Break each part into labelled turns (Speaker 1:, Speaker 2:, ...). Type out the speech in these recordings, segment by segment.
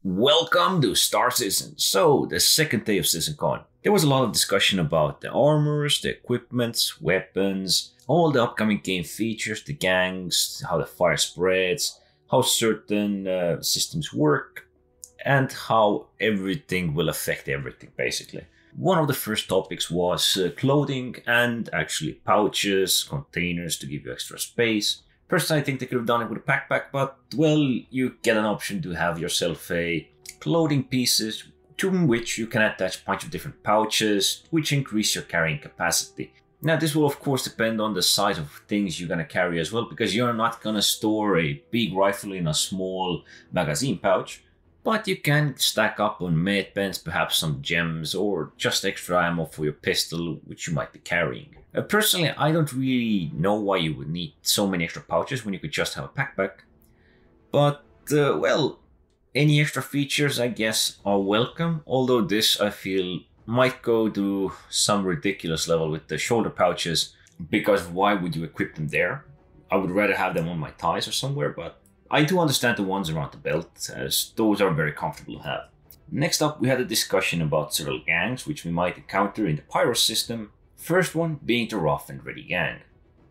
Speaker 1: Welcome to Star Citizen. So, the second day of Citizencon. There was a lot of discussion about the armors, the equipments, weapons, all the upcoming game features, the gangs, how the fire spreads, how certain systems work, and how everything will affect everything, basically. One of the first topics was clothing and actually pouches, containers to give you extra space. Personally, I think they could have done it with a backpack, but well, you get an option to have yourself a clothing pieces to which you can attach a bunch of different pouches, which increase your carrying capacity. Now, this will of course depend on the size of things you're gonna carry as well, because you're not gonna store a big rifle in a small magazine pouch, but you can stack up on med pens, perhaps some gems, or just extra ammo for your pistol, which you might be carrying. Personally, I don't really know why you would need so many extra pouches when you could just have a backpack. But, well, any extra features, I guess, are welcome. Although this, I feel, might go to some ridiculous level with the shoulder pouches. Because why would you equip them there? I would rather have them on my thighs or somewhere, but I do understand the ones around the belt, as those are very comfortable to have. Next up, we had a discussion about several gangs which we might encounter in the Pyro system. First one being the Rough and Ready gang.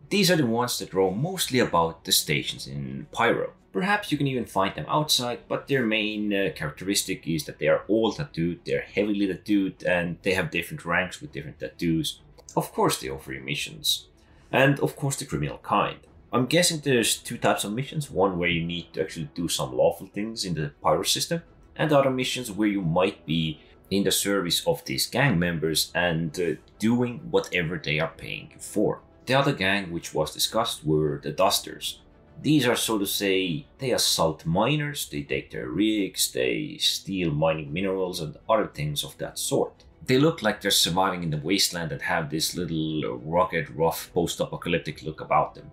Speaker 1: These are the ones that roam mostly about the stations in Pyro. Perhaps you can even find them outside, but their main characteristic is that they are all tattooed, they're heavily tattooed, and they have different ranks with different tattoos. Of course they offer you missions. And of course the criminal kind. I'm guessing there's two types of missions, one where you need to actually do some lawful things in the Pyro system, and other missions where you might be in the service of these gang members and doing whatever they are paying you for. The other gang which was discussed were the Dusters. These are, so to say, they assault miners, they take their rigs, they steal mining minerals and other things of that sort. They look like they're surviving in the wasteland and have this little rugged, rough, post-apocalyptic look about them.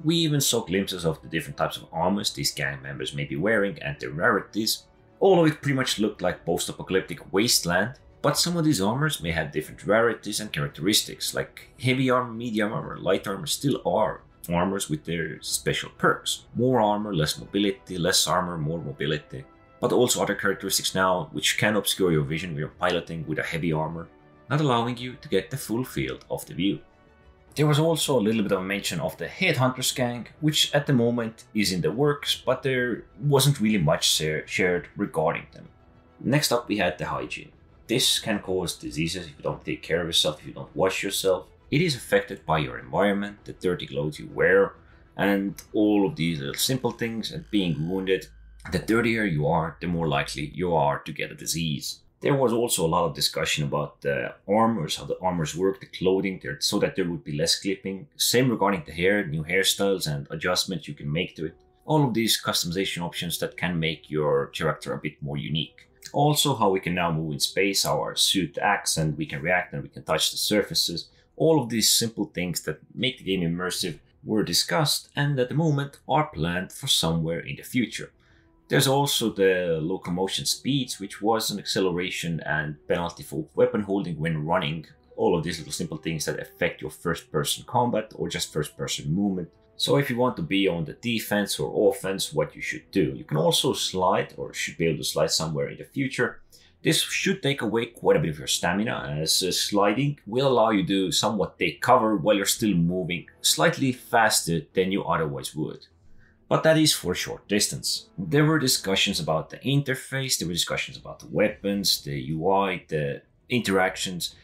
Speaker 1: We even saw glimpses of the different types of armors these gang members may be wearing and their rarities. All of it pretty much looked like post-apocalyptic wasteland, but some of these armors may have different rarities and characteristics, like heavy armor, medium armor, light armor still are armors with their special perks. More armor, less mobility, less armor, more mobility. But also other characteristics now which can obscure your vision when you're piloting with a heavy armor, not allowing you to get the full field of the view. There was also a little bit of a mention of the Headhunters gang, which at the moment is in the works, but there wasn't really much shared regarding them. Next up we had the hygiene. This can cause diseases if you don't take care of yourself, if you don't wash yourself. It is affected by your environment, the dirty clothes you wear, and all of these little simple things, and being wounded. The dirtier you are, the more likely you are to get a disease. There was also a lot of discussion about the armors, how the armors work, the clothing, so that there would be less clipping. Same regarding the hair, new hairstyles and adjustments you can make to it. All of these customization options that can make your character a bit more unique. Also how we can now move in space, how our suit acts and we can react and we can touch the surfaces. All of these simple things that make the game immersive were discussed and at the moment are planned for somewhere in the future. There's also the locomotion speeds, which was an acceleration and penalty for weapon holding when running. All of these little simple things that affect your first-person combat or just first-person movement. So if you want to be on the defense or offense, what you should do. You can also slide, or should be able to slide somewhere in the future. This should take away quite a bit of your stamina, as sliding will allow you to somewhat take cover while you're still moving slightly faster than you otherwise would. But that is for a short distance. There were discussions about the interface, there were discussions about the weapons, the UI, the interactions,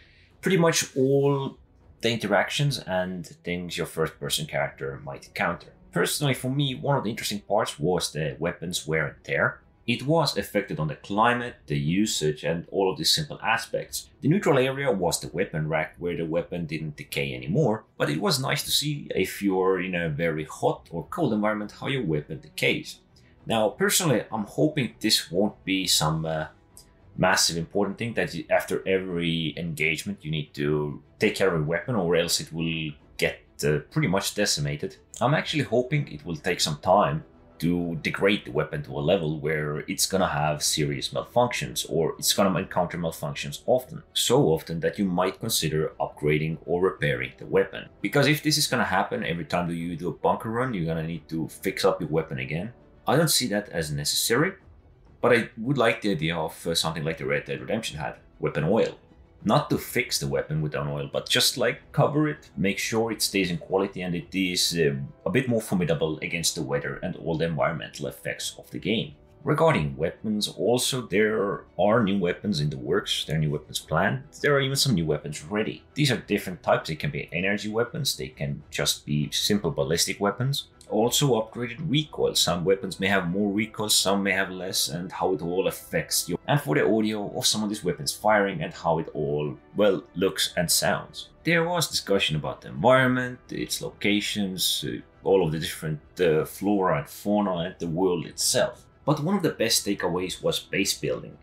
Speaker 1: pretty much all the interactions and things your first-person character might encounter. Personally, for me, one of the interesting parts was the weapons wear and tear. It was affected on the climate, the usage, and all of these simple aspects. The neutral area was the weapon rack, where the weapon didn't decay anymore, but it was nice to see if you're in a very hot or cold environment how your weapon decays. Now, personally, I'm hoping this won't be some massive important thing that after every engagement you need to take care of a weapon or else it will get pretty much decimated. I'm actually hoping it will take some time to degrade the weapon to a level where it's gonna have serious malfunctions, or it's gonna encounter malfunctions often. So often that you might consider upgrading or repairing the weapon. Because if this is gonna happen every time that you do a bunker run, you're gonna need to fix up your weapon again. I don't see that as necessary. But I would like the idea of something like the Red Dead Redemption had, weapon oil. Not to fix the weapon with an oil, but just like cover it, make sure it stays in quality and it is a bit more formidable against the weather and all the environmental effects of the game. Regarding weapons, also there are new weapons in the works, there are new weapons planned, there are even some new weapons ready. These are different types, they can be energy weapons, they can just be simple ballistic weapons. Also upgraded recoil, some weapons may have more recoil, some may have less, and how it all affects you. And for the audio of some of these weapons firing and how it all, well, looks and sounds. There was discussion about the environment, its locations, all of the different flora and fauna and the world itself. But one of the best takeaways was base building.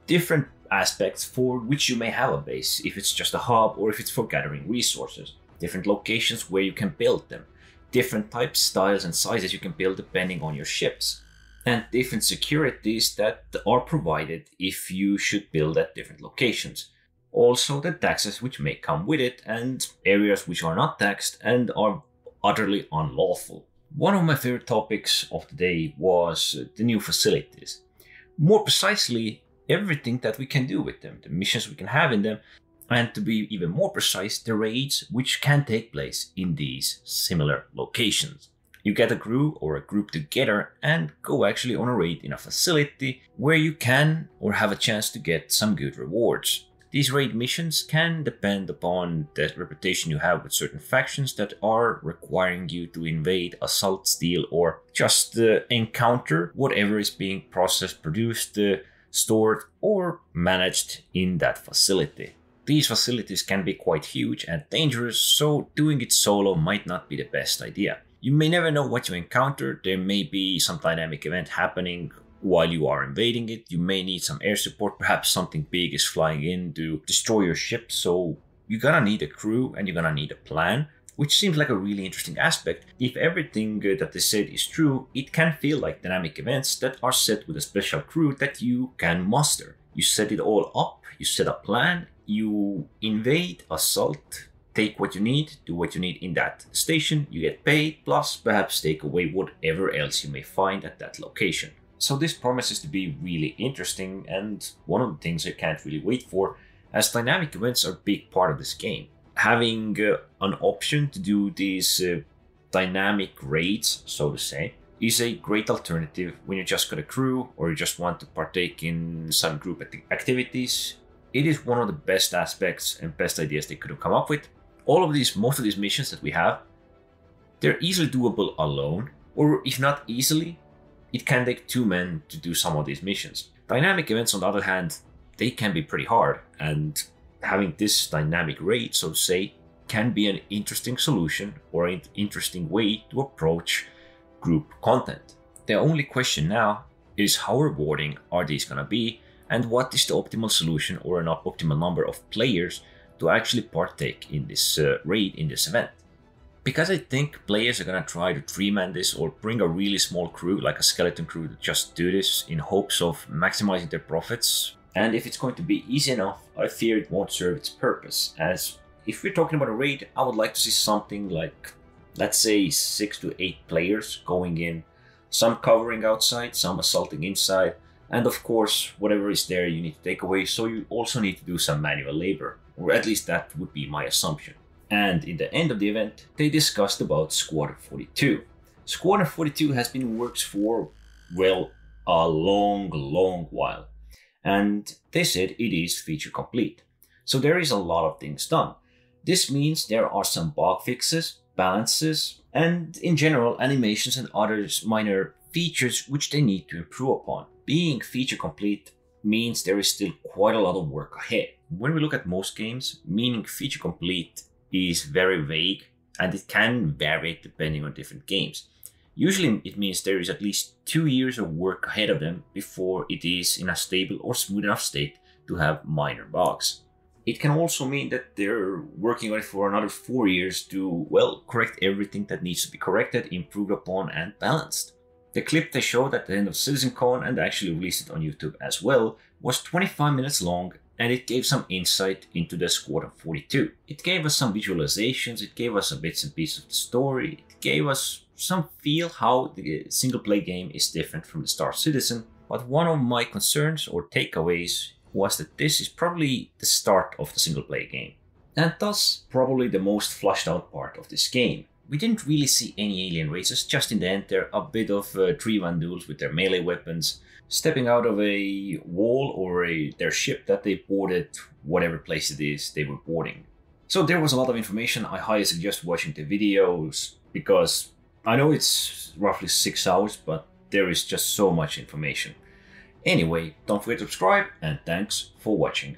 Speaker 1: Different aspects for which you may have a base, if it's just a hub or if it's for gathering resources. Different locations where you can build them. Different types, styles and sizes you can build depending on your ships. And different securities that are provided if you should build at different locations. Also the taxes which may come with it and areas which are not taxed and are utterly unlawful. One of my favorite topics of the day was the new facilities. More precisely, everything that we can do with them, the missions we can have in them, and to be even more precise, the raids which can take place in these similar locations. You get a crew or a group together and go actually on a raid in a facility where you can or have a chance to get some good rewards. These raid missions can depend upon the reputation you have with certain factions that are requiring you to invade, assault, steal, or just encounter whatever is being processed, produced, stored, or managed in that facility. These facilities can be quite huge and dangerous, so doing it solo might not be the best idea. You may never know what you encounter, there may be some dynamic event happening while you are invading it, you may need some air support, perhaps something big is flying in to destroy your ship, so you're gonna need a crew and you're gonna need a plan, which seems like a really interesting aspect. If everything that they said is true, it can feel like dynamic events that are set with a special crew that you can muster. You set it all up, you set a plan, you invade, assault, take what you need, do what you need in that station, you get paid, plus perhaps take away whatever else you may find at that location. So this promises to be really interesting and one of the things I can't really wait for, as dynamic events are a big part of this game. Having an option to do these dynamic raids, so to say, is a great alternative when you just got a crew or you just want to partake in some group activities. It is one of the best aspects and best ideas they could have come up with. Most of these missions that we have, they're easily doable alone, or if not easily, it can take 2 men to do some of these missions. Dynamic events, on the other hand, they can be pretty hard, and having this dynamic raid, so to say, can be an interesting solution or an interesting way to approach group content. The only question now is how rewarding are these gonna be, and what is the optimal solution or an optimal number of players to actually partake in this raid, in this event. Because I think players are gonna try to 3-man this or bring a really small crew, like a skeleton crew, to just do this in hopes of maximizing their profits. And if it's going to be easy enough, I fear it won't serve its purpose, as if we're talking about a raid, I would like to see something like, let's say 6 to 8 players going in, some covering outside, some assaulting inside, and of course whatever is there you need to take away, so you also need to do some manual labor, or at least that would be my assumption. And in the end of the event, they discussed about Squadron 42. Squadron 42 has been in works for, well, a long while. And they said it is feature complete. So there is a lot of things done. This means there are some bug fixes, balances, and in general animations and other minor features which they need to improve upon. Being feature complete means there is still quite a lot of work ahead. When we look at most games, meaning feature complete is very vague and it can vary depending on different games. Usually it means there is at least 2 years of work ahead of them before it is in a stable or smooth enough state to have minor bugs. It can also mean that they're working on it for another 4 years to, well, correct everything that needs to be corrected, improved upon and balanced. The clip they showed at the end of Citizencon, and actually released it on YouTube as well, was 25 minutes long, and it gave some insight into the Squadron 42. It gave us some visualizations, it gave us some bits and pieces of the story, it gave us some feel how the single play game is different from the Star Citizen, But one of my concerns or takeaways was that this is probably the start of the single player game, and thus probably the most flushed out part of this game. We didn't really see any alien races, just in the end there a bit of 3v1 duels with their melee weapons, stepping out of a wall or their ship that they boarded, whatever place it is they were boarding. So there was a lot of information. I highly suggest watching the videos, because I know it's roughly 6 hours, but there is just so much information. Anyway, don't forget to subscribe, and thanks for watching.